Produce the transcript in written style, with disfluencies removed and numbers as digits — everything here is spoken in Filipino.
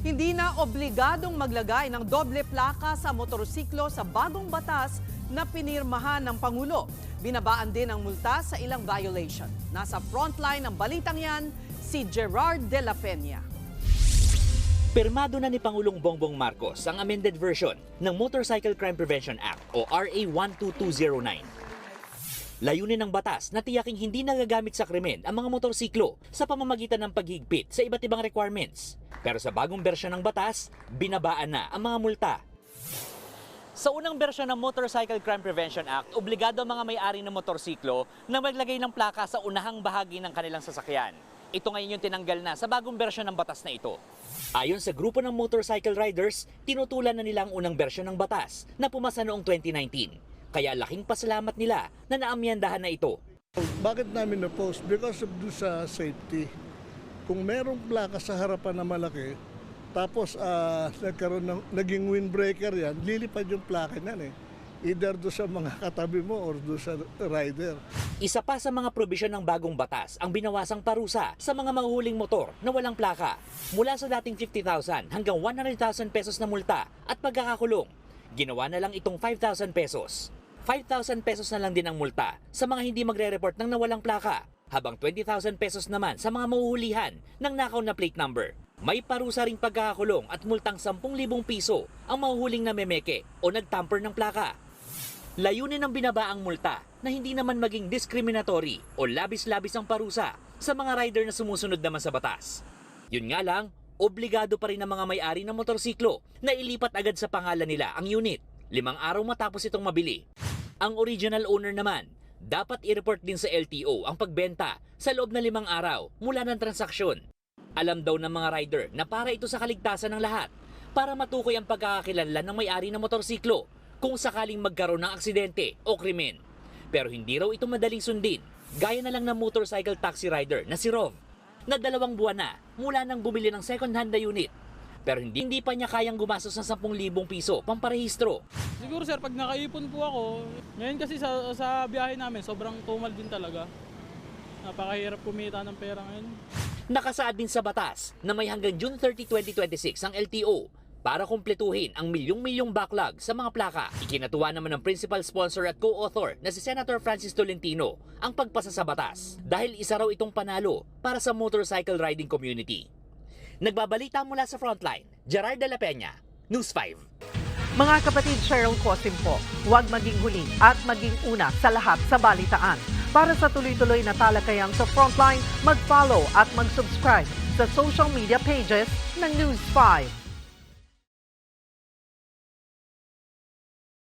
Hindi na obligadong maglagay ng doble plaka sa motorsiklo sa bagong batas na pinirmahan ng Pangulo. Binabaan din ang multa sa ilang violation. Nasa frontline ng balitang yan, si Gerard de la Peña. Pirmado na ni Pangulong Bongbong Marcos ang amended version ng Motorcycle Crime Prevention Act o RA 12209. Layunin ng batas na tiyaking hindi nagagamit sa krimen ang mga motorsiklo sa pamamagitan ng paghigpit sa iba't ibang requirements. Pero sa bagong bersyon ng batas, binabaan na ang mga multa. Sa unang bersyon ng Motorcycle Crime Prevention Act, obligado ang mga may-ari ng motorsiklo na maglagay ng plaka sa unahang bahagi ng kanilang sasakyan. Ito ngayon yung tinanggal na sa bagong bersyon ng batas na ito. Ayon sa grupo ng motorcycle riders, tinutulan na nila ang unang bersyon ng batas na pumasa noong 2019. Kaya laking pasalamat nila na naamyandahan na ito. Bakit namin na-post? Because of sa safety. Kung merong plaka sa harapan na malaki, tapos naging windbreaker yan, lilipad yung plaka niyan eh. Either do sa mga katabi mo or do sa rider. Isa pa sa mga probisyon ng bagong batas ang binawasang parusa sa mga mahuhuling motor na walang plaka. Mula sa dating 50,000 hanggang 100,000 pesos na multa at pagkakakulong. Ginawa na lang itong 5,000 pesos. 5,000 pesos na lang din ang multa sa mga hindi magre-report ng nawalang plaka, habang 20,000 pesos naman sa mga mahuhulihan ng nakaw na plate number. May parusa ring pagkakakulong at multang 10,000 piso ang mahuhuling namemeke o nagtamper ng plaka. Layunin ng binabaang multa na hindi naman maging discriminatory o labis-labis ang parusa sa mga rider na sumusunod naman sa batas. Yun nga lang, obligado pa rin ang mga may-ari ng motorsiklo na ilipat agad sa pangalan nila ang unit, 5 araw matapos itong mabili. Ang original owner naman, dapat i-report din sa LTO ang pagbenta sa loob na 5 araw mula ng transaksyon. Alam daw ng mga rider na para ito sa kaligtasan ng lahat, para matukoy ang pagkakakilanlan ng may-ari ng motorsiklo kung sakaling magkaroon ng aksidente o krimen. Pero hindi raw ito madaling sundin, gaya na lang ng motorcycle taxi rider na si Rov, na 2 buwan na mula nang bumili ng second-hand na unit. Pero hindi pa niya kayang gumastos ng 10,000 piso pamparehistro. Siguro sir, pag nakaipon po ako, ngayon kasi sa biyahe namin, sobrang tumal din talaga. Napakahirap kumita ng pera ngayon. Nakasaad din sa batas na may hanggang June 30, 2026 ang LTO para kumpletuhin ang milyong-milyong backlog sa mga plaka. Ikinatuwa naman ng principal sponsor at co-author na si Senator Francis Tolentino ang pagpasa sa batas dahil isa raw itong panalo para sa motorcycle riding community. Nagbabalita mula sa Frontline, Gerard de la Peña, News 5. Mga kapatid, Cheryl Cosim po, huwag maging huli at maging una sa lahat sa balitaan. Para sa tuloy-tuloy na talakayan sa Frontline, mag-follow at mag-subscribe sa social media pages ng News 5.